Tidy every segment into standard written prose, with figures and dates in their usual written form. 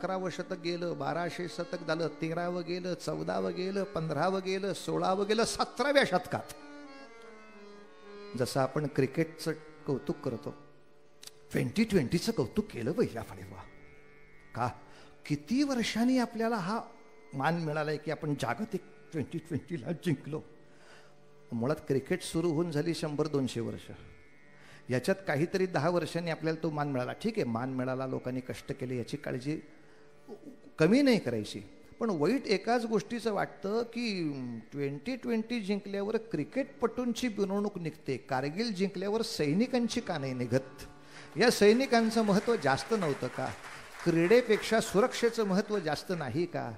11वं शतक गेलं, 1200 शतक झालं, 13वं गेलं, 14वं गेलं, 15वं गेलं, 16वं गेलं, 17व्या शतकात जसं आपण क्रिकेटचं कौतुक करतो 2020चं कौतुक केलं पाहिजे आपण. का किती वर्षांनी आपल्याला हा मान मिळालाय की आपण जागतिक 2020ला जिंकलो. मुळात क्रिकेट सुरू होऊन झाली 100-200 वर्ष. याच्यात काहीतरी 10 वर्षांनी आपल्याला तो मान मिळाला. ठीक आहे, मान मिळाला, लोकांनी कष्ट केले, याची काळजी कमी नाही करायची. पण वाईट एकाच गोष्टीचं वाटतं की 2020 जिंकल्यावर क्रिकेटपटूंची मिरवणूक निघते, कारगिल जिंकल्यावर सैनिकांची का नाही निघत. या सैनिकांचं महत्त्व जास्त नव्हतं का? क्रीडेपेक्षा सुरक्षेचं महत्त्व जास्त नाही का?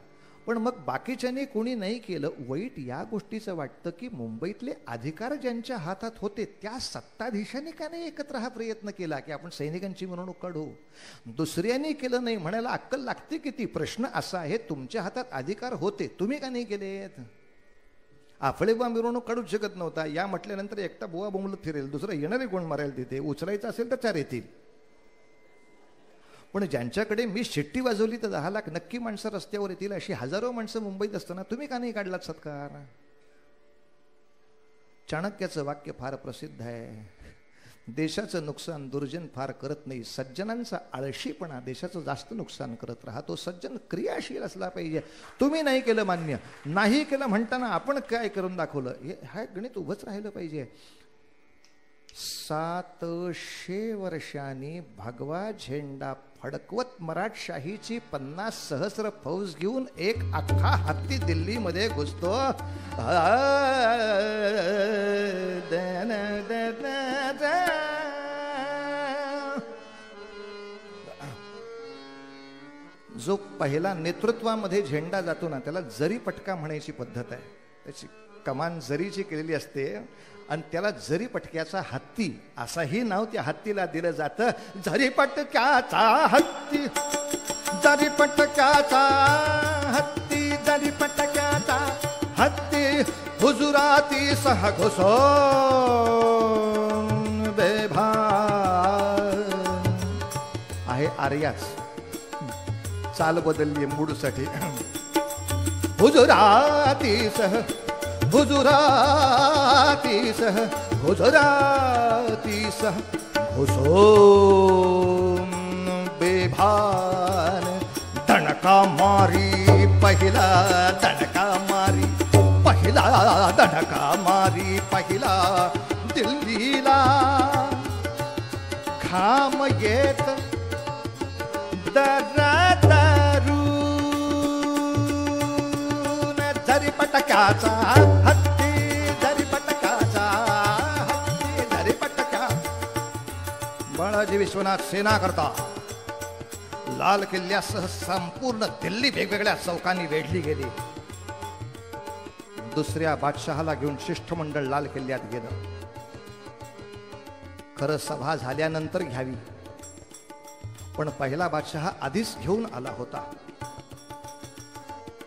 पण मग बाकीच्यांनी कोणी नाही केलं. वाईट या गोष्टीचं वाटतं की मुंबईतले अधिकार ज्यांच्या हातात होते त्या सत्ताधीशांनी का नाही एकत्र हा प्रयत्न केला की आपण सैनिकांची मिरवणूक काढू. दुसऱ्यांनी केलं नाही म्हणायला अक्कल लागते किती. प्रश्न असा आहे, तुमच्या हातात अधिकार होते, तुम्ही का नाही केलेत. आपळेबुवा मिरवणूक काढूच शकत नव्हता. या म्हटल्यानंतर एकटा बुवा बोंबलत फिरेल, दुसरं येणारे कोण मारेल तिथे. उचलायचं असेल तर 4 येतील. पण ज्यांच्याकडे मी शिट्टी वाजवली तर 10 लाख नक्की माणसं रस्त्यावर येतील, अशी हजारो माणसं मुंबईत असताना तुम्ही का नाही काढलात सत्कार. चाणक्याचं वाक्य फार प्रसिद्ध आहे, देशाचं नुकसान दुर्जन फार करत नाही, सज्जनांचा आळशीपणा देशाचं जास्त नुकसान करत राहा. तो सज्जन क्रियाशील असला पाहिजे. तुम्ही नाही केलं मान्य, नाही केलं म्हणताना आपण काय करून दाखवलं, हे गणित उभंच राहिलं पाहिजे. 700 वर्षांनी भगवा झेंडा फडकवत मराठशाहीची 50 सहस्र फौज घेऊन एक अख्खा हत्ती दिल्लीमध्ये घुसतो. जो पहिला नेतृत्वामध्ये झेंडा जातो ना त्याला जरी पटका म्हणायची पद्धत आहे. त्याची कमान जरीची केलेली असते आणि त्याला जरी पटक्याचा हत्ती असाही नाव त्या हत्तीला दिलं जातं. जरी पटक्याचा हत्ती, जरी पटक्याचा हत्ती, जरी पटक्याचा हत्ती, हुजुराती सह घुसून बेभान आहे. आर्याच चाल बदलली मूडसाठी. हुजुराती सह, हुजुराती सह, हुजुराती सह घुसून बेभान. दणका मारी पहिला, दणका मारी पहिला, दणका मारी पहिला दिल्लीला. खाम येत दरादारून, जरी पटक्याचा हत्ती, जरी पटक्याचा हत्ती, जरी पटक्या. बाळाजी विश्वनाथ सेना करता लाल किल्ल्यासह संपूर्ण दिल्ली वेगवेगळ्या चौकांनी वेढली गेली. दुसऱ्या बादशहाला घेऊन शिष्टमंडळ लाल किल्ल्यात गेलं. खरं सभा झाल्यानंतर घ्यावी, पण पहिला बादशहा आधीच घेऊन आला होता,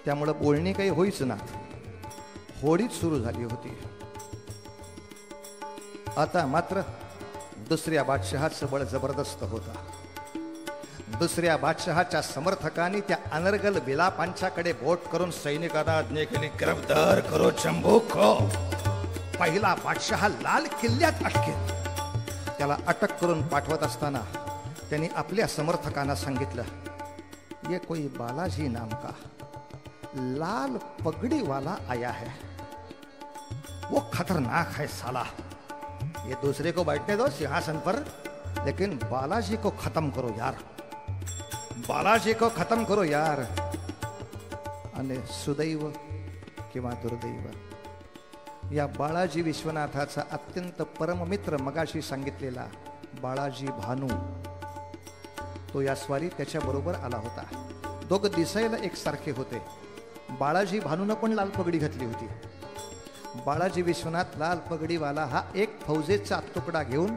त्यामुळे बोलणी काही होईच ना. होळीच सुरू झाली होती. आता मात्र दुसऱ्या बादशहाचं बळ जबरदस्त होता. दुसऱ्या बादशहाच्या समर्थकांनी त्या अनर्गल विलापांच्याकडे बोट करून सैनिकांना आज्ञा केली, गिरफ्तार करो चंबूक को. पहिला बादशहा लाल किल्ल्यात अटकेल. त्याला अटक करून पाठवत असताना त्यांनी आपल्या समर्थकांना सांगितलं, ये कोई बालाजी नाम का लाल पगड़ी वाला आया है, वो खतरनाक है साला. ये दूसरे को बैठने दो सिंहासन पर, लेकिन बालाजी को खत्म करो यार, बालाजी को खत्म करो यार. आणि सुदैव किंवा दुर्दैव, या बाळाजी विश्वनाथाचा अत्यंत परममित्र मगाशी सांगितलेला बाळाजी भानू, तो या स्वारीत त्याच्याबरोबर आला होता. दोघं दिसायला एकसारखे होते. बाळाजी भानूनं पण लाल पगडी घातली होती. बाळाजी विश्वनाथ लाल पगडीवाला हा एक फौजेचा तुकडा घेऊन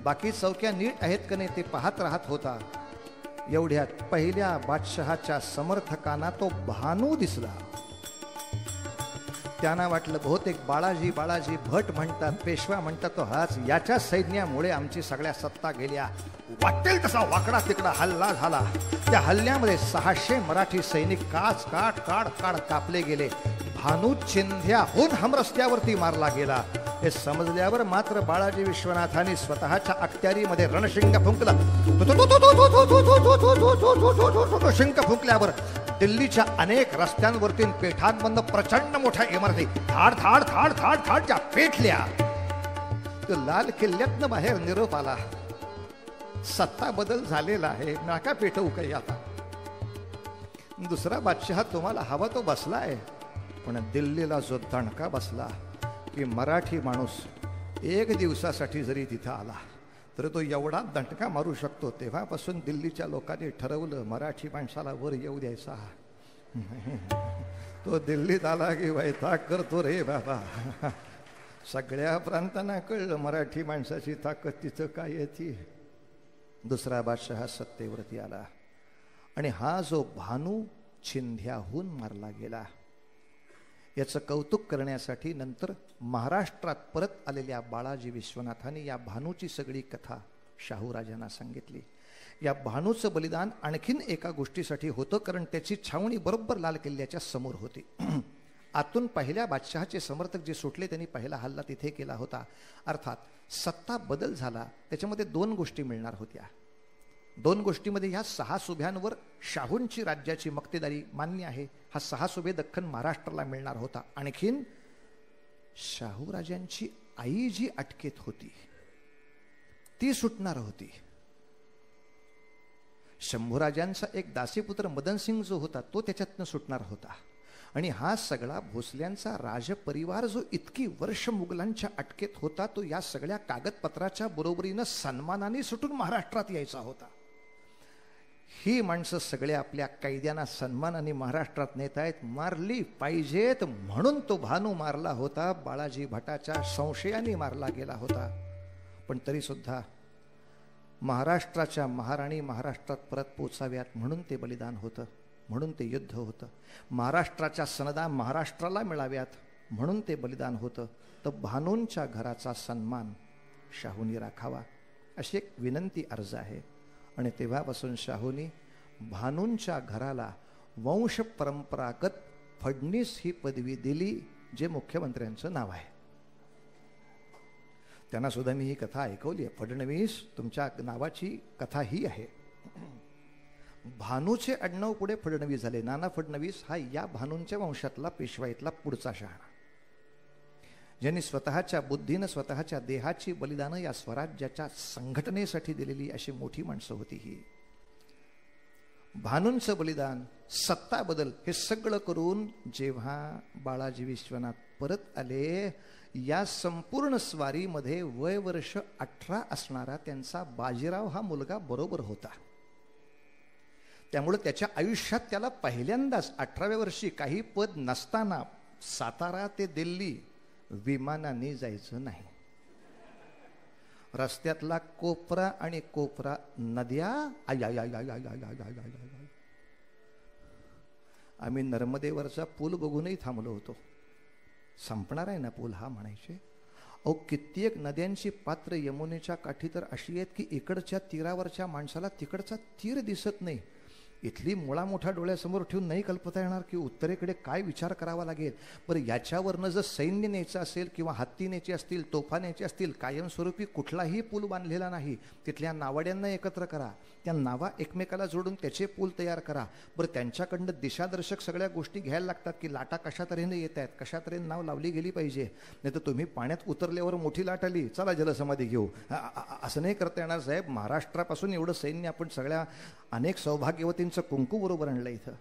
बाकी चौक्या नीट आहेत का नाही ते पाहत राहत होता. एवढ्यात पहिल्या बादशहाच्या समर्थकांना तो भानू दिसला. त्यांना वाटलं बहुतेक बाळाजी बाळाजी भट म्हणतात, पेशवा म्हणतात तो हाच, याच्या सैन्यामुळे आमची सगळ्या सत्ता गेल्या. वाटेल तसा वाकडा तिकडा हल्ला झाला. त्या हल्ल्यामध्ये 600 मराठी सैनिक काड कापले गेले. भानू चिंध्याहून हमरस्त्यावरती मारला गेला. हे समजल्यावर मात्र बाळाजी विश्वनाथांनी स्वतःच्या अखत्यारीमध्ये रणशिंग फुंकला. शिंक फुंकल्यावर दिल्लीच्या अनेक रस्त्यांवरती पेठांबंद प्रचंड मोठ्या इमारती धाड धाड धाड धाड धाड ज्या पेटल्या. तो लाल किल्ल्यातनं बाहेर निरोप आला, सत्ता बदल झालेला आहे, नाका पेटवू काही आता. दुसरा बादशहा तुम्हाला हवा तो बसलाय, पण दिल्लीला जो दणका बसला की मराठी माणूस एक दिवसासाठी जरी तिथं आला तर तो एवढा दणका मारू शकतो. तेव्हापासून दिल्लीच्या लोकांनी ठरवलं मराठी माणसाला वर येऊ द्यायचा. तो दिल्लीत आला की वैताग करतो रे बाबा. सगळ्या प्रांतांना कळलं मराठी माणसाची ताकद तिथं काय येते. दुसरा बादशाह सत्तेवरती आला आणि हा जो भानू चिंध्याहून मारला गेला याचं कौतुक करण्यासाठी नंतर महाराष्ट्रात परत आलेल्या बाळाजी विश्वनाथांनी या भानूची सगळी कथा शाहूराजांना सांगितली. या भानूचं बलिदान आणखीन एका गोष्टीसाठी होतं, कारण त्याची छावणी बरोबर लाल किल्ल्याच्या समोर होती. आतून पहिल्या बादशहाचे समर्थक जे सुटले त्यांनी पहिला हल्ला तिथे केला होता. अर्थात सत्ता बदल झाला, त्याच्यामध्ये 2 गोष्टी मिळणार होत्या. 2 गोष्टीमध्ये ह्या 6 सुभ्यांवर शाहूंची राज्याची मक्तेदारी मान्य आहे. हा 6 सुभे दख्खन महाराष्ट्राला मिळणार होता. आणखीन शाहूराजांची आई जी अटकेत होती ती सुटणार होती. शंभूराजांचा एक दासीपुत्र मदनसिंग जो होता तो त्याच्यातनं सुटणार होता. आणि हा सगळा भोसल्यांचा राजपरिवार जो इतकी वर्ष मुघलांच्या अटकेत होता तो या सगळ्या कागदपत्राच्या बरोबरीनं सन्मानाने सुटून महाराष्ट्रात यायचा होता. ही माणसं सगळे आपल्या कैद्यांना सन्मानाने महाराष्ट्रात नेत आहेत, मारली पाहिजेत म्हणून तो भानू मारला होता. बाळाजी भटाच्या संशयाने मारला गेला होता. पण तरी सुद्धा महाराष्ट्राच्या महाराणी महाराष्ट्रात परत पोचाव्यात म्हणून ते बलिदान होतं, म्हणून ते युद्ध होतं. महाराष्ट्राच्या सनदा महाराष्ट्राला मिळाव्यात म्हणून ते बलिदान होतं. तर भानूंच्या घराचा सन्मान शाहूंनी राखावा अशी एक विनंती अर्ज आहे. आणि तेव्हापासून शाहूंनी भानूंच्या घराला वंश परंपरागत फडणीस ही पदवी दिली, जे मुख्यमंत्र्यांचं नाव आहे. त्यांना सुद्धा मी ही कथा ऐकवली आहे. फडणवीस तुमच्या नावाची कथा ही आहे. भानूचे आडनाव पुढे फडणवीस झाले. नाना फडणवीस हा या भानूंच्या वंशातला पेशवाईतला पुढचा शहाणा, ज्यांनी स्वतःच्या बुद्धीनं स्वतःच्या देहाची बलिदानं या स्वराज्याच्या संघटनेसाठी दिलेली अशी मोठी माणसं होती ही. भानूंचं बलिदान, सत्ता बदल हे सगळं करून जेव्हा बाळाजी विश्वनाथ परत आले, या संपूर्ण स्वारीमध्ये वय वर्ष 18 असणारा त्यांचा बाजीराव हा मुलगा बरोबर होता. त्यामुळे त्याच्या आयुष्यात त्याला पहिल्यांदाच 18व्या वर्षी काही पद नसताना सातारा ते दिल्ली विमानाने जायचं नाही. रस्त्यातला कोपरा आणि कोपरा नद्या. आम्ही नर्मदेवरचा पूल बघूनही थांबलो होतो. संपणार आहे ना पूल हा म्हणायचे. अहो कित्येक नद्यांची पात्र यमुनेच्या काठी तर अशी आहेत की इकडच्या तीरावरच्या माणसाला तिकडचा तीर दिसत नाही. इथली मुळा मोठा डोळ्यासमोर ठेवून नाही कल्पता येणार की उत्तरेकडे काय विचार करावा लागेल. बरं याच्यावरनं जर सैन्य न्यायचं असेल किंवा हत्ती न्यायचे असतील, तोफा न्यायचे असतील, कायमस्वरूपी कुठलाही पूल बांधलेला नाही. तिथल्या नावाड्यांना एकत्र करा, त्या नावा एकमेकाला जोडून त्याचे पूल तयार करा. बरं त्यांच्याकडनं दिशादर्शक सगळ्या गोष्टी घ्यायला लागतात की लाटा कशा तऱ्हेने येत आहेत, कशा तऱ्हेने नाव लावली गेली पाहिजे. नाही तर तुम्ही पाण्यात उतरल्यावर मोठी लाट आली, चला जलसमाधी घेऊ, असं नाही करता येणार साहेब. महाराष्ट्रापासून एवढं सैन्य आपण सगळ्या अनेक सौभाग्यवतींचं कुंकू बरोबर आणलं इथं.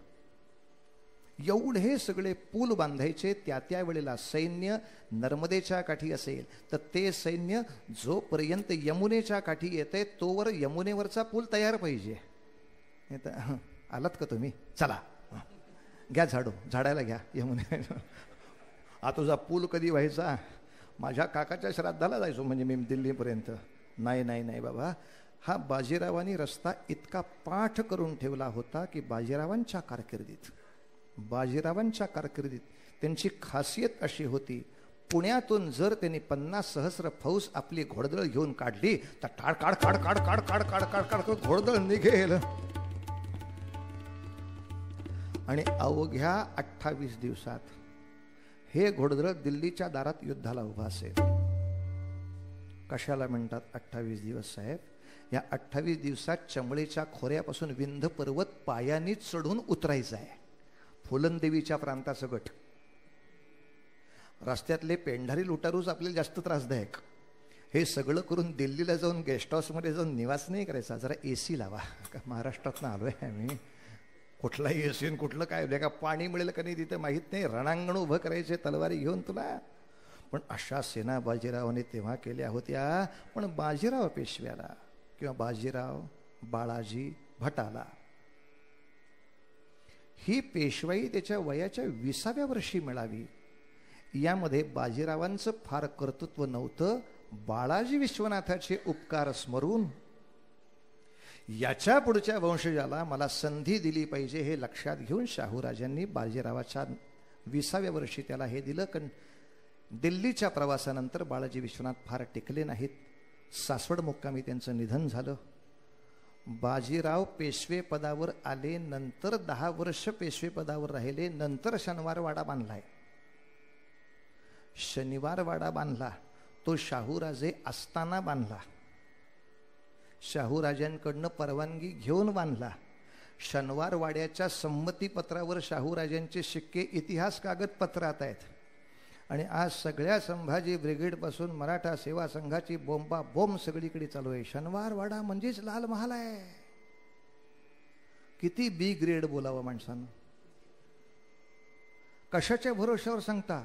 एवढे हे सगळे पूल बांधायचे. त्या वेळेला सैन्य नर्मदेच्या काठी असेल तर ते सैन्य जोपर्यंत यमुनेच्या काठी येते तोवर यमुनेवरचा पूल तयार पाहिजे. आलात का तुम्ही? चला घ्या झाडू, झाडायला घ्या यमुने. हा तुझा पूल कधी व्हायचा? माझ्या काकाच्या श्राद्धाला जायचो म्हणजे मी दिल्लीपर्यंत. नाही नाही नाही बाबा, हा बाजीरावांनी रस्ता इतका पाठ करून ठेवला होता की बाजीरावांच्या कारकिर्दीत त्यांची खासियत अशी होती, पुण्यातून जर त्यांनी 50,000 फौज आपली घोडदळ घेऊन काढली तर टाळ काढ काढ काढ काढ काढ काढ काढ काढ घोडदळ निघेल. आणि अवघ्या 28 दिवसात हे घोडदळ दिल्लीच्या दारात युद्धाला उभा असेल. कशाला म्हणतात 28 दिवस साहेब? या 28 दिवसात चमळेच्या खोऱ्यापासून विंध्य पर्वत पायानी चढून उतरायचा आहे. फुलंदेवीच्या प्रांताचं गट. रस्त्यातले पेंढारी लुटारूच आपल्याला जास्त त्रासदायक. हे सगळं करून दिल्लीला जाऊन गेस्ट हाऊसमध्ये जाऊन निवास नाही करायचा. जरा AC लावा. का महाराष्ट्रातनं आलोय आम्ही, कुठलाही AC कुठलं काय का पाणी मिळेल का नाही तिथे माहीत नाही. रणांगण उभं करायचे तलवारी घेऊन तुला. पण अशा सेना बाजीरावाने तेव्हा केल्या होत्या. पण बाजीराव पेशव्याला किंवा बाजीराव बाळाजी भटाला ही पेशवाई त्याच्या वयाच्या 20व्या वर्षी मिळावी. यामध्ये बाजीरावांचं फार कर्तृत्व नव्हतं. बाळाजी विश्वनाथाचे उपकार स्मरून याच्या पुढच्या वंशजाला मला संधी दिली पाहिजे हे लक्षात घेऊन शाहूराजांनी बाजीरावाच्या 20व्या वर्षी त्याला हे दिलं. कारण दिल्लीच्या प्रवासानंतर बाळाजी विश्वनाथ फार टिकले नाहीत. सासवड मुक्कामी त्यांचं निधन झालं. बाजीराव पेशवे पदावर आले. नंतर 10 वर्ष पेशवे पदावर राहिले. नंतर शनिवारवाडा बांधलाय. शनिवारवाडा बांधला तो शाहूराजे असताना बांधला. शाहूराजांकडनं परवानगी घेऊन बांधला. शनिवारवाड्याच्या संमतीपत्रावर शाहूराजांचे शिक्के इतिहास कागदपत्रात आहेत. आणि आज सगळ्या संभाजी ब्रिगेडपासून मराठा सेवा संघाची बोंबा बोंब सगळीकडे चालू आहे. शनिवारवाडा म्हणजेच लाल महाल आहे. किती बी ग्रेड बोलावं माणसानं. कशाच्या भरोश्यावर सांगता?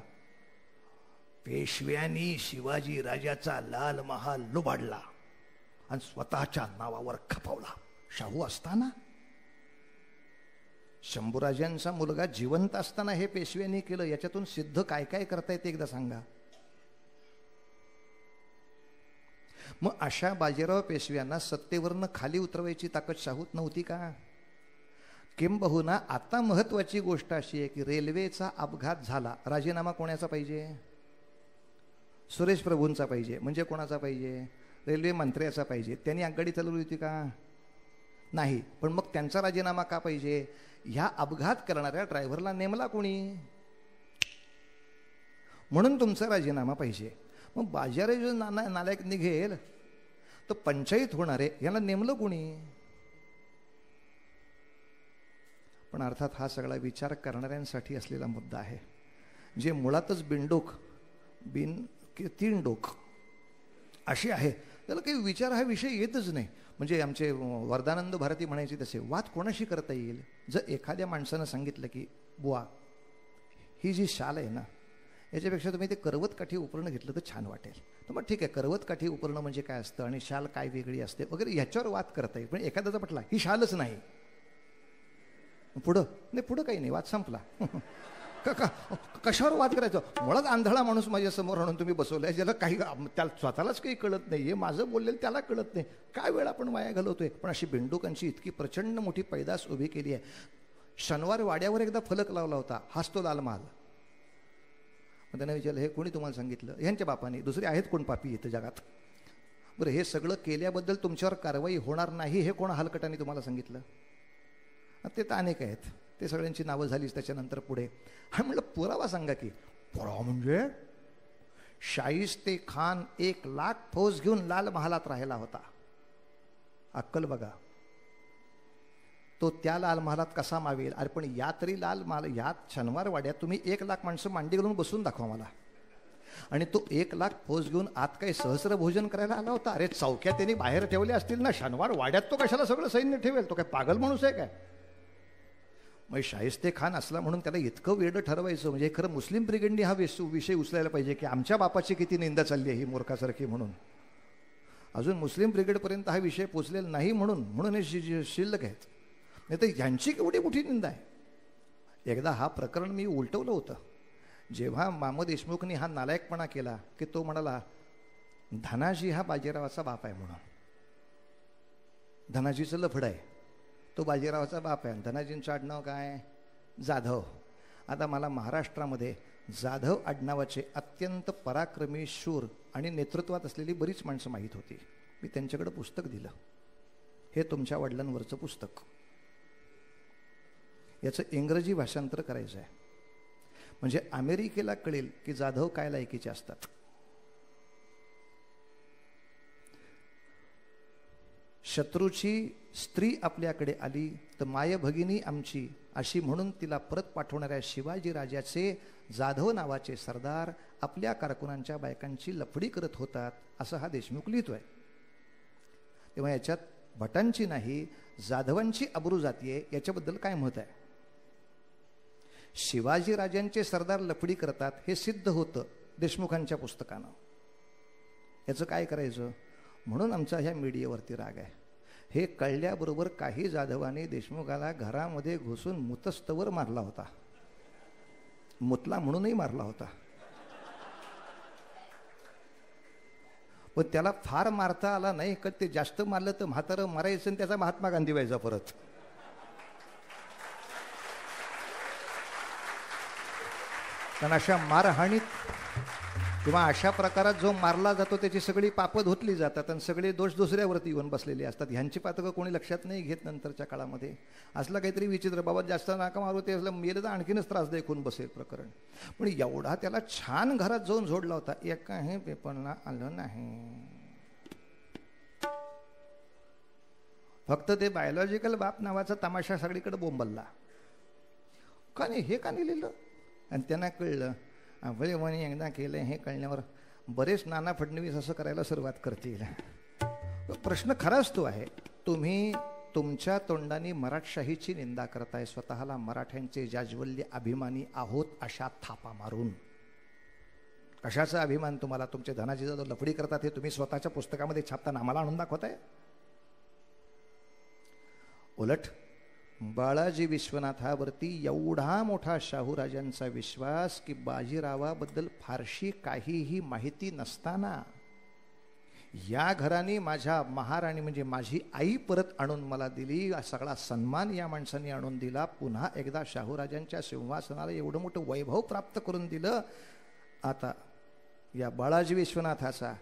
पेशव्यांनी शिवाजी राजाचा लाल महाल लुबाडला आणि स्वतःच्या नावावर खपवला. शाहू असताना, शंभूराजांचा मुलगा जिवंत असताना हे पेशव्यांनी केलं. याच्यातून सिद्ध काय काय करता येते एकदा सांगा. मग अशा बाजीराव पेशव्यांना सत्तेवरनं खाली उतरवायची ताकद शाहूत नव्हती का? किंबहुना आता महत्वाची गोष्ट अशी आहे की रेल्वेचा अपघात झाला. राजीनामा कोणाचा पाहिजे? सुरेश प्रभूंचा पाहिजे. म्हणजे कोणाचा पाहिजे? रेल्वे मंत्र्याचा पाहिजे. त्यांनी आगगाडी चालवली होती का? नाही. पण मग त्यांचा राजीनामा का पाहिजे? ह्या अपघात करणाऱ्या ड्रायव्हरला नेमला कोणी? म्हणून तुमचा राजीनामा पाहिजे. मग बाजारे जो नालायक निघेल तर पंचायत होणार आहे, याला नेमलं कोणी? पण अर्थात हा सगळा विचार करणाऱ्यांसाठी असलेला मुद्दा आहे. जे मुळातच बिनडोक तीन डोक अशी आहे, त्याला काही विचार हा विषय येतच नाही. म्हणजे आमचे वरदानंद भारती म्हणायचे तसे, वाद कोणाशी करता येईल? जर एखाद्या माणसानं सांगितलं की बुवा ही जी शाल आहे ना, याच्यापेक्षा तुम्ही ते करवत काठी उपरणं घेतलं तर छान वाटेल. तर मग ठीक आहे, करवत काठी उपरणं म्हणजे काय असतं आणि शाल काय वेगळी असते वगैरे याच्यावर वाद करता येईल. पण एखाद्याचा पटला ही शालच नाही, पुढं नाही, पुढं काही नाही, वाद संपला. कशावर वाद करायचं? मुळात आंधळा माणूस माझ्यासमोर आणून तुम्ही बसवलाय, ज्याला काही त्याला स्वतःलाच काही कळत नाही. हे माझं बोललेलं त्याला कळत नाही. काय वेळ आपण वाया घालवतोय. पण अशी बिंडुकांची इतकी प्रचंड मोठी पैदास उभी केली आहे. शनिवार वाड्यावर एकदा फलक लावला होता, हाच तो लाल महाल. मग त्यांना विचारलं, हे कोणी तुम्हाला सांगितलं? ह्यांच्या बापाने. दुसरे आहेत कोण पापी इथं जगात? बरं, हे सगळं केल्याबद्दल तुमच्यावर कारवाई होणार नाही हे कोण हलकटाने तुम्हाला सांगितलं? ते तर अनेक आहेत, ते सगळ्यांची नावं झालीच त्याच्यानंतर पुढे. आणि म्हटलं पुरावा सांगा की. पुरावा म्हणजे शाहिस्ते खान 1,00,000 फौज घेऊन लाल महालात राहिला होता. अक्कल बघा. तो त्या लाल महालात कसा मावेल? अरे पण या तरी लाल महाल, यात शनिवार वाड्यात तुम्ही 1,00,000 माणसं मांडी घालून बसून दाखवा मला. आणि तो 1,00,000 फौज घेऊन आत काही सहस्र भोजन करायला आला होता? अरे चौक्या त्यांनी बाहेर ठेवल्या असतील ना, शनिवार वाड्यात तो कशाला सगळं सैन्य ठेवेल? तो काय पागल माणूस आहे काय? मग शाहिस्ते खान असला म्हणून त्याला इतकं वेडं ठरवायचं म्हणजे खरं मुस्लिम ब्रिगेडनी हा विषय उचलायला पाहिजे की आमच्या बापाची किती निंदा चालली आहे ही मूर्खासारखी म्हणून. अजून मुस्लिम ब्रिगेडपर्यंत हा विषय पोचलेला नाही म्हणून हे शिल्लक आहेत. नाही तर ह्यांची केवढी मोठी निंदा आहे. एकदा हा प्रकरण मी उलटवलं होतं. जेव्हा मामू देशमुखनी हा नालायकपणा केला की तो म्हणाला धनाजी हा बाजीरावाचा बाप आहे म्हणून. धनाजीचं लफड आहे, तो बाजीरावाचा बाप आहे. धनाजींचं आडनाव काय? जाधव. आता मला महाराष्ट्रामध्ये जाधव आडनावाचे अत्यंत पराक्रमी, शूर आणि नेतृत्वात असलेली बरीच माणसं माहीत होती. मी त्यांच्याकडे पुस्तक दिलं, हे तुमच्या वडिलांवरचं पुस्तक, याचं इंग्रजी भाषांतर करायचं आहे, म्हणजे अमेरिकेला कळेल की जाधव काय लायकीचे असतात. शत्रूची स्त्री आपल्याकडे आली तर माय भगिनी आमची अशी म्हणून तिला परत पाठवणाऱ्या शिवाजी राजाचे जाधव नावाचे सरदार आपल्या कारकुनांच्या बायकांची लफडी करत होतात, असं हा देशमुख लिहितोय. तेव्हा याच्यात भटांची नाही, जाधवांची अब्रू जातीये याच्याबद्दल काय मत आहे? शिवाजी राजांचे सरदार लफडी करतात हे सिद्ध होतं देशमुखांच्या पुस्तकानं. याचं काय करायचं? म्हणून आमचा ह्या मीडियावरती राग आहे. हे कळल्याबरोबर काही जाधवांनी देशमुखाला घरामध्ये घुसून मुतस्तवर मारला होता, मुतला म्हणूनही मारला होता. पण त्याला फार मारता आला नाही, का ते जास्त मारलं तर म्हातारं मारायचं आणि त्याचा महात्मा गांधी व्हायचा परत. कारण अशा मारहाणीत किंवा अशा प्रकारात जो मारला जातो त्याची सगळी पापं धुतली जातात आणि सगळे दोष दुसऱ्यावरती येऊन बसलेले असतात. ह्यांची पातकं कोणी लक्षात नाही घेत नंतरच्या काळामध्ये. असलं काहीतरी विचित्र, बाबा जास्त नाका मारू ते असलं मेलं तर आणखीनच त्रासदायक होऊन बसेल प्रकरण. पण एवढा त्याला छान घरात जाऊन जोडला होता, एकाही पेपरला आलं नाही. फक्त ते बायोलॉजिकल बाप नावाचा तमाशा सगळीकडे बोंबलला. का नाही हे का नाही लिहिलं? आणि त्यांना कळलं, आपले म्हणे एकदा केलं हे कळल्यावर बरेच नाना फडणवीस असं करायला सुरुवात करतील. प्रश्न खराच तो आहे, तुम्ही तुमच्या तोंडाने मराठशाहीची निंदा करताय, स्वतःला मराठ्यांचे जाज्वल्य अभिमानी आहोत अशा थापा मारून. कशाचा अभिमान तुम्हाला? तुमचे धनाजी जाधव लफडी करतात हे तुम्ही स्वतःच्या पुस्तकामध्ये छापताना आम्हाला आणून दाखवताय. उलट बाळाजी विश्वनाथावरती एवढा मोठा शाहूराजांचा विश्वास की बाजीरावाबद्दल फारशी काहीही माहिती नसताना या घराने माझ्या महाराणी म्हणजे माझी आई परत आणून मला दिली, सगळा सन्मान या माणसाने आणून दिला, पुन्हा एकदा शाहूराजांच्या सिंहासनाला एवढं मोठं वैभव प्राप्त करून दिलं. आता या बाळाजी विश्वनाथाचा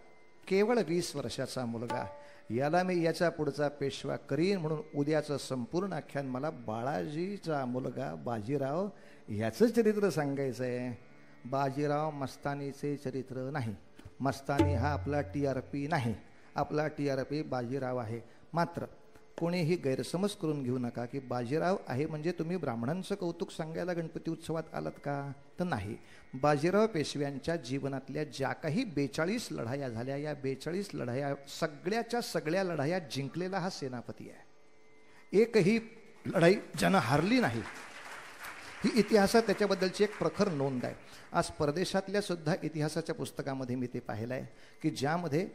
केवळ 20 वर्षाचा मुलगा, याला मी याच्या पुढचा पेशवा करीन म्हणून उद्याचं संपूर्ण आख्यान मला बाळाजीचा मुलगा बाजीराव ह्याचं चरित्र सांगायचं आहे. बाजीराव मस्तानीचे चरित्र नाही. मस्तानी हा आपला TRP नाही, आपला TRP बाजीराव आहे. मात्र कोणीही गैरसमज करून घेऊ नका की बाजीराव आहे म्हणजे तुम्ही ब्राह्मणांचं कौतुक सांगायला गणपती उत्सवात आलात का? तर नाही. बाजीराव पेशव्यांच्या जीवनातल्या ज्या काही 42 लढाया झाल्या, या 42 लढाया सगळ्याच्या सगळ्या लढाया जिंकलेला हा सेनापती आहे. एकही लढाई ज्यानं हारली नाही, ही इतिहासात त्याच्याबद्दलची एक प्रखर नोंद आहे. आज परदेशातल्या सुद्धा इतिहासाच्या पुस्तकामध्ये मी ते पाहिलं आहे की ज्यामध्ये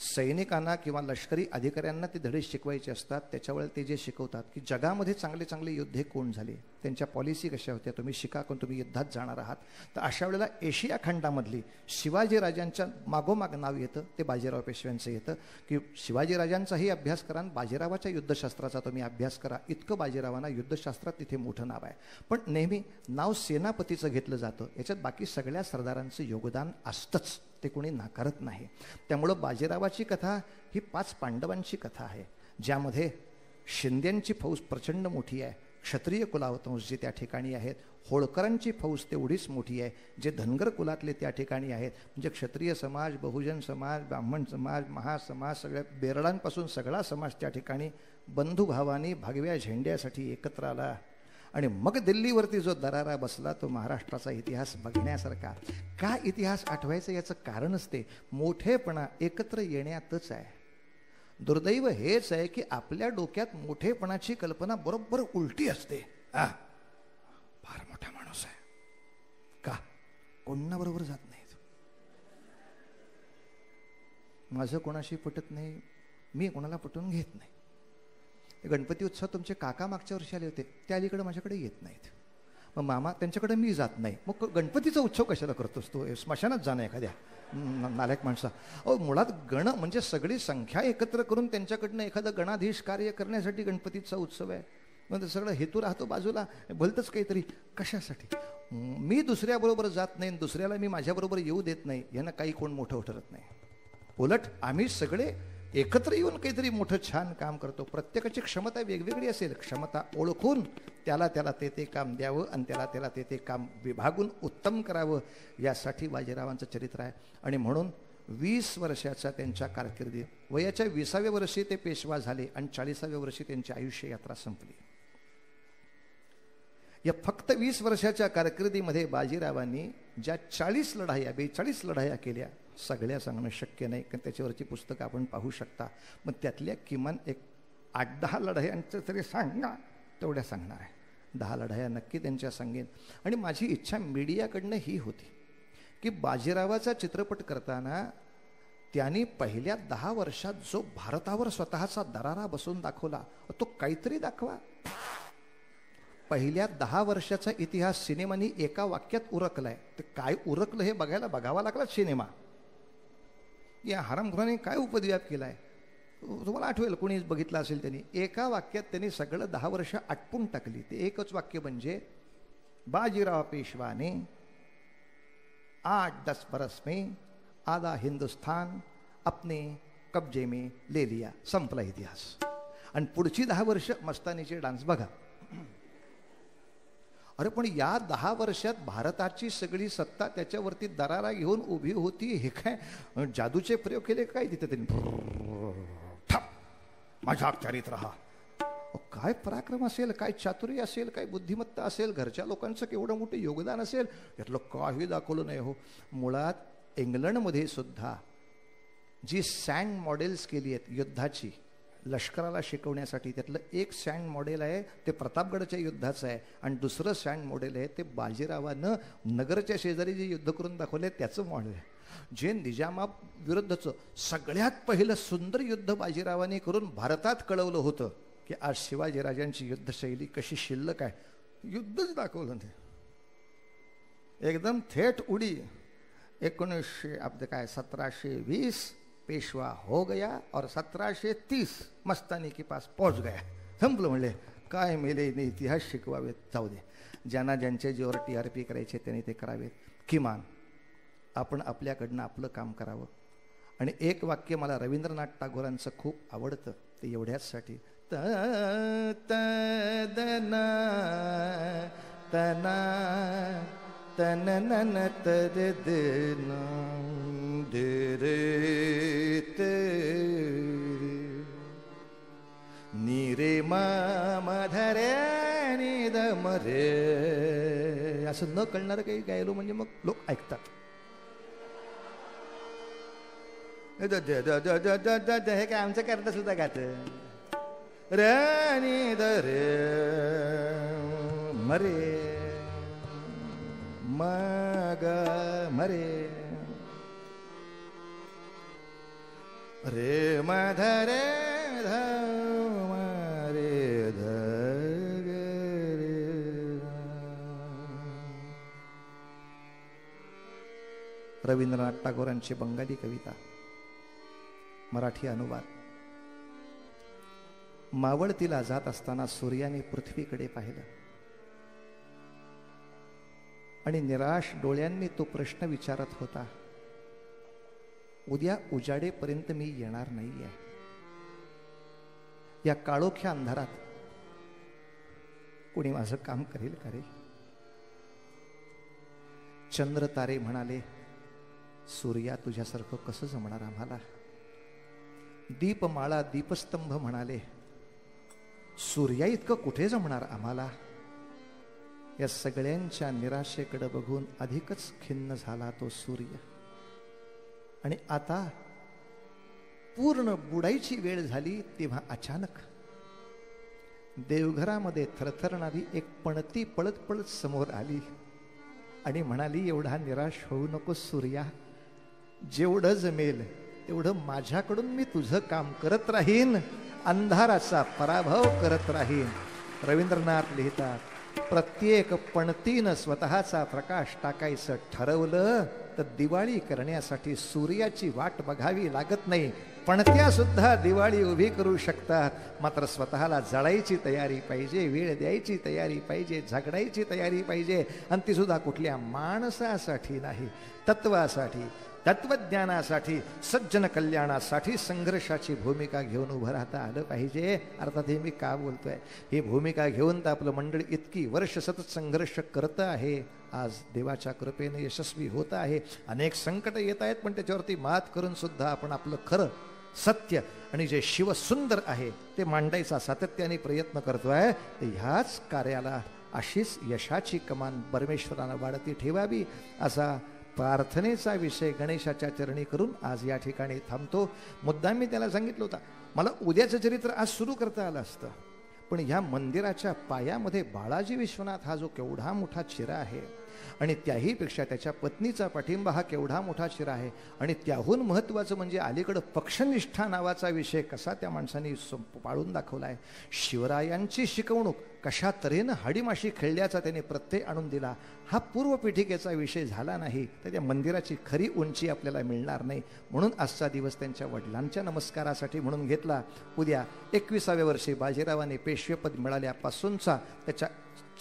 सैनिकांना किंवा लष्करी अधिकाऱ्यांना ते धडे शिकवायचे असतात, त्याच्यावर ते जे शिकवतात की जगामध्ये चांगले चांगले योद्धे कोण झाले, त्यांच्या पॉलिसी कशा होत्या, तुम्ही शिका कोण, तुम्ही युद्धात जाणार आहात. तर अशा वेळेला एशिया खंडामधली शिवाजी राजांच्या मागोमाग नाव येतं ते बाजीराव पेशव्यांचं येतं की शिवाजी राजांचाही अभ्यास करा आणि बाजीरावाच्या युद्धशास्त्राचा तुम्ही अभ्यास करा. इतकं बाजीरावांना युद्धशास्त्रात तिथे मोठं नाव आहे. पण नेहमी नाव सेनापतीचं घेतलं जातं, याच्यात बाकी सगळ्या सरदारांचं योगदान असतंच, ते कोणी नाकारत नाही. त्यामुळं बाजीरावाची कथा ही 5 पांडवांची कथा आहे, ज्यामध्ये शिंद्यांची फौज प्रचंड मोठी आहे, क्षत्रिय कुलावतंश जे त्या ठिकाणी आहेत, होळकरांची फौज तेवढीच मोठी आहे, जे धनगर कुलातले त्या ठिकाणी आहेत, म्हणजे क्षत्रिय समाज, बहुजन समाज, ब्राह्मण समाज, महासमाज, सगळ्या बेरडांपासून सगळा समाज त्या ठिकाणी बंधुभावानी भगव्या झेंड्यासाठी एकत्र आला. आणि मग दिल्लीवरती जो दरारा बसला तो महाराष्ट्राचा इतिहास बघण्यासारखा. का इतिहास आठवायचं याचं कारणच ते मोठेपणा एकत्र येण्यातच आहे. दुर्दैव हेच आहे की आपल्या डोक्यात मोठेपणाची कल्पना बरोबर उलटी असते. फार मोठा माणूस आहे, का कोणाबरोबर जात नाहीत, माझं कोणाशी पटत नाही, मी कोणाला पटवून घेत नाही. गणपती उत्सव तुमचे काका मागच्या वर्षी आले होते, त्या अलीकडे माझ्याकडे येत नाहीत, मग मामा त्यांच्याकडे मी जात नाही, मग गणपतीचा उत्सव कशाला करतोस तो? स्मशानात जाणं एखाद्या नालायक माणसा. मुळात गण म्हणजे सगळी संख्या एकत्र करून त्यांच्याकडनं एखादं गणाधीश कार्य करण्यासाठी गणपतीचा उत्सव आहे. मग सगळं हेतू राहतो बाजूला, भलतंच काहीतरी. कशासाठी? मी दुसऱ्याबरोबर जात नाही, दुसऱ्याला मी माझ्याबरोबर येऊ देत नाही, यांना काही कोण मोठं ठरत नाही. उलट आम्ही सगळे एकत्र येऊन काहीतरी मोठं छान काम करतो. प्रत्येकाची क्षमता वेगवेगळी असेल, क्षमता ओळखून त्याला ते काम द्यावं आणि त्याला ते काम विभागून उत्तम करावं, यासाठी बाजीरावांचं चरित्र आहे. आणि म्हणून 20 वर्षाच्या त्यांच्या कारकिर्दीत, वयाच्या 20व्या वर्षी ते पेशवा झाले आणि 40व्या वर्षी त्यांची आयुष्य यात्रा संपली. या फक्त 20 वर्षाच्या कारकिर्दीमध्ये बाजीरावांनी ज्या 40 लढाया 42 लढाया केल्या, सगळ्या सांगणं शक्य नाही, कारण त्याच्यावरची पुस्तकं आपण पाहू शकता. मग त्यातल्या किमान एक 8-10 लढायांचं तरी सांगा, तेवढ्या सांगणार आहे. 10 लढाया नक्की त्यांच्या सांगेन. आणि माझी इच्छा मीडियाकडनं ही होती की बाजीरावाचा चित्रपट करताना त्यांनी पहिल्या 10 वर्षात जो भारतावर स्वतःचा दरारा बसवून दाखवला, तो काहीतरी दाखवा. पहिल्या 10 वर्षाचा इतिहास सिनेमानी एका वाक्यात उरकलाय. तर काय उरकलं हे बघावा लागला सिनेमा. या हरामखोराने काय उपद्व्याप केलाय, तुम्हाला आठवेल, कोणी बघितलं असेल त्यांनी. एका वाक्यात त्यांनी सगळं 10 वर्ष आटपून टाकली. ते एकच वाक्य म्हणजे, बाजीराव पेशवा ने 8-10 बरस में आधा हिंदुस्तान अपने कब्जे में ले लिया. संपला इतिहास. आणि पुढची 10 वर्ष मस्तानीचे डान्स बघा. अरे पण या 10 वर्षात भारताची सगळी सत्ता त्याच्यावरती दरारा घेऊन उभी होती. हे काय जादूचे प्रयोग केले काय तिथे त्यांनी? माझ्या अखत्यारीत राहा. काय पराक्रम असेल, काय चातुर्य असेल, काय बुद्धिमत्ता असेल, घरच्या लोकांचं केवढं मोठं योगदान असेल, यातलं काही दाखवलं नाही हो. मुळात इंग्लंडमध्ये सुद्धा जी सँड मॉडेल्स केली आहेत युद्धाची लष्कराला शिकवण्यासाठी, त्यातलं एक सँड मॉडेल आहे ते प्रतापगडच्या युद्धाचं आहे, आणि दुसरं सँड मॉडेल आहे ते बाजीरावानं नगरच्या शेजारी जे युद्ध करून दाखवले त्याचं मॉडेल आहे. जे निजामा विरुद्धचं सगळ्यात पहिलं सुंदर युद्ध बाजीरावाने करून भारतात कळवलं होतं की आज शिवाजीराजांची युद्धशैली कशी शिल्लक आहे. युद्धच दाखवलं ते एकदम थेट उडी. 1720 पेशवा हो गया और 1730 मस्तानी के पास पहुंच गया. संपलं. म्हणले काय मेले इतिहास शिकवावेत, जाऊ दे. ज्यांना ज्यांच्या जीवावर TRP करायचे त्यांनी ते करावेत. किमान आपण आपल्याकडनं आपलं काम करावं. आणि एक वाक्य मला रवींद्रनाथ टागोरांचं खूप आवडतं, ते एवढ्याचसाठी, तदना तना तननन तदना दे नीरे मधरे निदमरे. असं न कळणारं काही गायलो म्हणजे मग लोक ऐकतात. हे काय आमचं करता सुद्धा गात रे दरे मरे मग मरे रे मधरे ध मरे ध. रवींद्रनाथ टागोरांची बंगाली कविता, मराठी अनुवाद. मावळतीला जात असताना सूर्याने पृथ्वीकडे पाहिलं आणि निराश डोळ्यांनी तो प्रश्न विचारत होता, उद्या उजाडेपर्यंत मी येणार नाहीये. या काळोख्या अंधारात कोणी माझं काम करेल का रे? चंद्र तारे म्हणाले, सूर्या तुझ्यासारखं कसं जमणार आम्हाला. दीपमाळा दीपस्तंभ म्हणाले, सूर्या इतकं कुठे जमणार आम्हाला. या सगळ्यांच्या निराशेकडे बघून अधिकच खिन्न झाला तो सूर्य. आणि आता पूर्ण बुडायची वेळ झाली तेव्हा अचानक देवघरामध्ये थरथरणारी एक पणती पळत पळत समोर आली आणि म्हणाली, एवढा निराश होऊ नको सूर्या, जेवढं जमेल तेवढं माझ्याकडून मी तुझं काम करत राहीन, अंधाराचा पराभव करत राहीन. रवींद्रनाथ लिहितात, प्रत्येक पणतीनं स्वतःचा प्रकाश टाकायचं ठरवलं तर दिवाळी करण्यासाठी सूर्याची वाट बघावी लागत नाही. पणत्या सुद्धा दिवाळी उभी करू शकतात, मात्र स्वतःला जळायची तयारी पाहिजे, वेळ द्यायची तयारी पाहिजे, झगडायची तयारी पाहिजे, आणि ती सुद्धा कुठल्या माणसासाठी नाही, तत्वासाठी, तत्वज्ञानासाठी, सज्जन कल्याणासाठी संघर्षाची भूमिका घेऊन उभं राहता आलं पाहिजे. अर्थात हे मी का बोलतोय, ही भूमिका घेऊन तर आपलं मंडळ इतकी वर्ष सतत संघर्ष करत आहे, आज देवाच्या कृपेने यशस्वी होत आहे. अनेक संकट येत आहेत, पण त्याच्यावरती मात करून सुद्धा आपण आपलं खरं सत्य आणि जे शिवसुंदर आहे ते मांडायचा सातत्याने प्रयत्न करतोय. ह्याच कार्याला अशीच यशाची कमान परमेश्वरानं वाढती ठेवावी असा प्रार्थनेचा विषय गणेशाच्या चरणी करून आज या ठिकाणी थांबतो. मुद्दाम मी त्याला सांगितलं होतं, मला उद्याचं चरित्र आज सुरू करता आलं असतं, पण ह्या मंदिराच्या पायामध्ये बाळाजी विश्वनाथ हा जो केवढा मोठा चिरा आहे, आणि त्याहीपेक्षा त्याच्या पत्नीचा पाठिंबा हा केवढा मोठा चिरा आहे, आणि त्याहून महत्त्वाचं म्हणजे अलीकडं पक्षनिष्ठा नावाचा विषय कसा त्या माणसाने पाळून दाखवला आहे. शिवरायांची शिकवणूक कशा तऱ्हेनं हाडीमाशी खेळल्याचा त्याने प्रत्यय आणून दिला. हा पूर्वपीठिकेचा विषय झाला नाही तर त्या मंदिराची खरी उंची आपल्याला मिळणार नाही. म्हणून आजचा दिवस त्यांच्या वडिलांच्या नमस्कारासाठी म्हणून घेतला. उद्या 21व्या वर्षी बाजीरावाने पेशवेपद मिळाल्यापासूनचा त्याच्या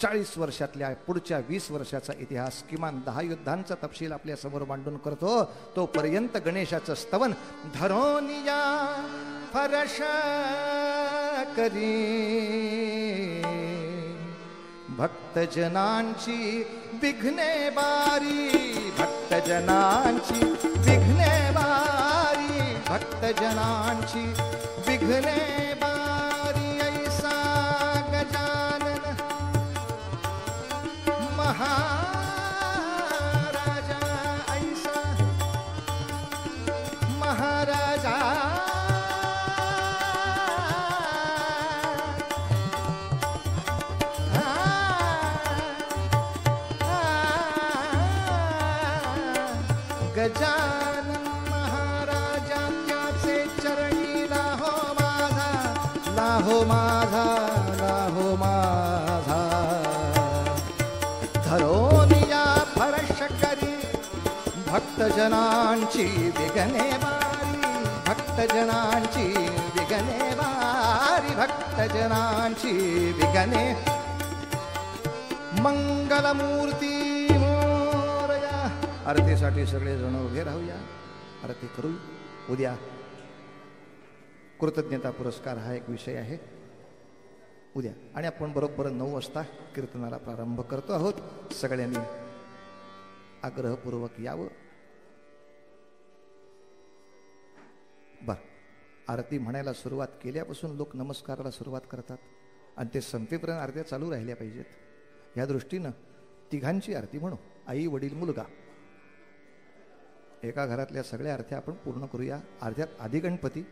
40 वर्षातल्या पुढच्या 20 वर्षाचा इतिहास, किमान 10 युद्धांचा तपशील आपल्या समोर मांडून करतो. तोपर्यंत गणेशाचं स्तवन धरोनिया फरश करी, भक्तजनांची विघ्ने बारी, भक्तजनांची विघ्ने बारी, भक्तजनांची विघ्ने बारी. ऐसा गजानन महाराजा, ऐसा महाराजा, गजानन महाराजा त्याचे चरणी लाहो माझा, लाहो माझा, लाहो माझा. धरोनिया फरश करी, भक्तजनांची विघ्ने बारी, भक्तजनांची विघ्ने बारी, भक्तजनांची विघ्ने. मंगलमूर्ती आरतीसाठी सगळे जण उभे राहूया, आरती करू. उद्या कृतज्ञता पुरस्कार हा एक विषय आहे उद्या, आणि आपण बरोबर 9 वाजता कीर्तनाला प्रारंभ करतो आहोत. सगळ्यांनी आग्रहपूर्वक यावं. बर, आरती म्हणायला सुरुवात केल्यापासून लोक नमस्काराला सुरुवात करतात आणि ते संपेपर्यंत आरत्या चालू राहिल्या पाहिजेत. या दृष्टीनं तिघांची आरती म्हणू, आई वडील मुलगा, एका घरातल्या सगळ्या आरत्या आपण पूर्ण करूया. अर्ध्यात आधी गणपती,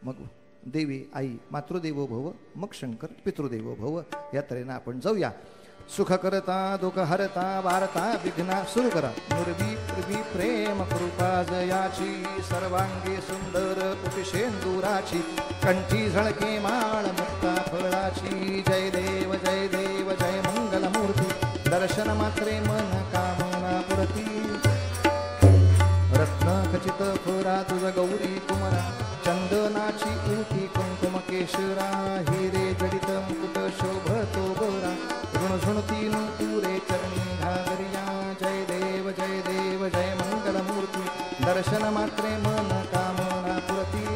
मग देवी आई मातृदेवो भव, मग शंकर पितृदेवो भव. या तऱ्हेनं आपण जाऊया. सुख करता दुःख हरता वारता विघ्ना. सुरू करा. निर्वी पूर्वी प्रेम कृपा जयाची, सर्वांगी सुंदर उपशेंदुराची, कंठी झळके माळ मुक्ता फळाची. जय देव जय देव जय मंगलमूर्ती, दर्शन मात्रे मन कामना पुरती. रत्न खचित फोरा तुझ गौरी कुमरा, चंदनाची उटी कुंकुम केशरा. हिरे जडित मुकुट शोभतो गोरा, ऋणझुणती नुपुरे चरणी घागरिया. जय देव जय देव जय मंगलमूर्ती, दर्शन मात्रे मन कामना पुरती.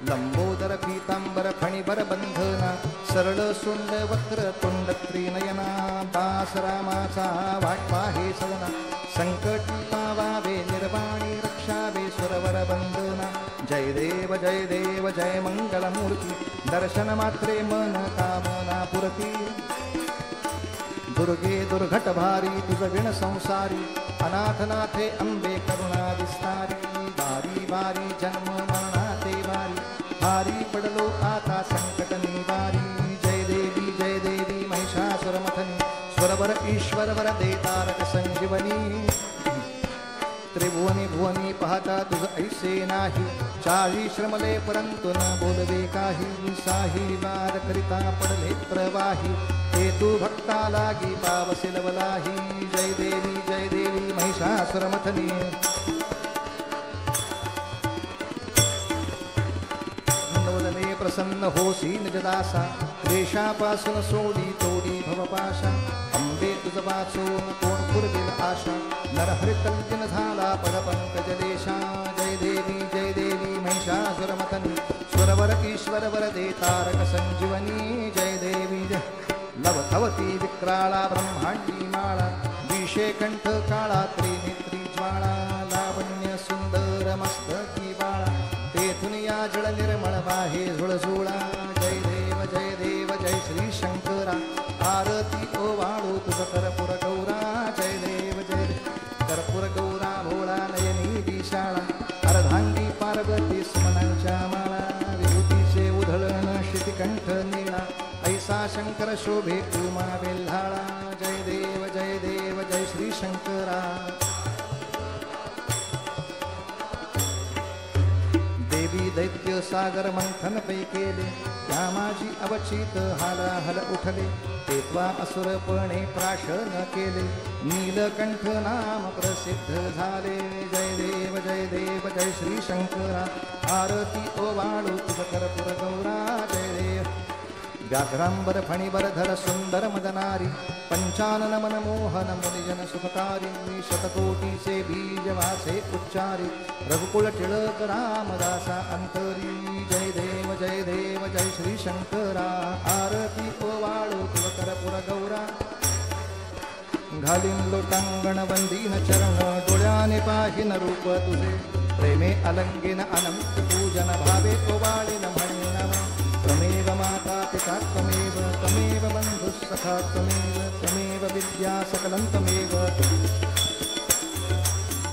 लंबोदर पीतांबर फणिबर बंधना, सरळ सोंड वक्र तोंड त्रिनयना. दास रामाचा वाटपा हे सदना, संकटी पावावे निर्वाणी रक्षावे सुरवर बंधना. जय देव जय मंगलमूर्ती, दर्शन मात्रे मन कामना पुरती. दुर्गे दुर्घट भारी तुझ विण संसारी, अनाथनाथे अंबे करुणा विस्तारी. बारी बारी जन्म मरणाते वारी, भारी पडलो आता संकट निवारी. जय देवी महिषासुरमथनी, स्वरवर ईश्वर वर दे तारक संजीवनी. त्रिभुवनी भुवनी पाहता तुझ ऐसे नाही, चारी श्रमले परंतु न बोलवे काही. साही वार करिता पडले प्रवाही, ते तू भक्ता लागी पावसे लवलाही. जय देवी महिषासुरमथनी. प्रसन्न होसी निजदासा क्लेशापासून सोडी तोडी भवपाशा अंबे तुझ वाचून कोण पुरविल आशा नरहरि तल्लीन झाला पदपंकज देशा जय देवी महिषासुरमतनी स्वरवर ईश्वर वरदे तारक संजीवनी जय देवी जय लवथवती विक्राळा ब्रह्मांडी माळा विषे कंठ काळा त्रिनेत्री ज्वाळा लावण्य सुंदर मस्तकी बाळा तेथून या जळ निर्मळ वाहे झुळझुळा जय देव जय श्री शंकरा आरती ओवाळू तुझ कर्पूर गौरा जय देव कर्पूर गौरा भोळा नयनी दिशाळा अर्धांगी पार्वती सुमनांच्या माळा विभूतीचे उधळण श्रुतिकंठ नीळा ऐसा शंकर शोभे उमा वेल्हाळा जय देव जय श्री शंकरा देवी दैत्य सागर मंथन पै केले रामाची अवचित हालाहल उठले तेव्हा असुरपणे प्राशन केले नीलकंठ नाम प्रसिद्ध झाले जय देव जय श्री शंकरा आरती ओवाळू तुझ कर्पूर गौरा जय देव व्याघ्रांबर फणीवर धर सुंदर मदनारी पंचानन मनमोहन मुनिजन सुखकारी शतकोटीचे बीज वासे उच्चारी रघुकुल टिळक रामदासा अंतरी जय देव जय श्री शंकरा आरती ओवाळू तुझ कर्पूर गौरा घालीन लोटांगण वंदीन चरण डोळ्याने पाहिन रूप तुझे प्रेमे अलंगिन अनंत पूजन भावे ओवाळीन म्हणीन त्वमेव माता पिता त्वमेव बंधुः सखा त्वमेव विद्या सकलं त्वमेव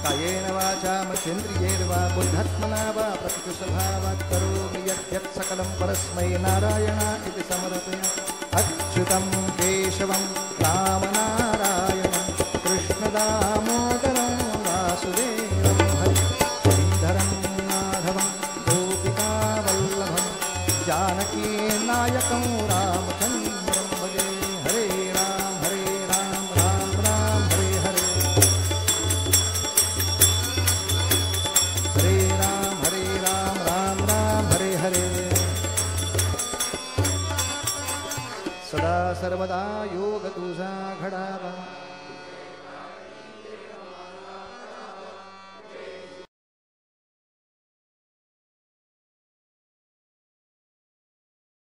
कायेन वाचा मतेन्द्रियैर्वा बुद्धात्मना वा प्रतिकुसभावात् करोमि यत् सकलं परस्मै नारायणाय समर्पयामि अच्युतं केशवं रामनारायणं कृष्णदामोदरं वासुदेवं श्रीधरं माधवं गोपिकावल्लभं जानकी नायकं रामचन्द्रं भजे हरे राम राम राम हरे हरे हरे राम राम हरे हरे सदा सर्वदा योग तुझा घडावा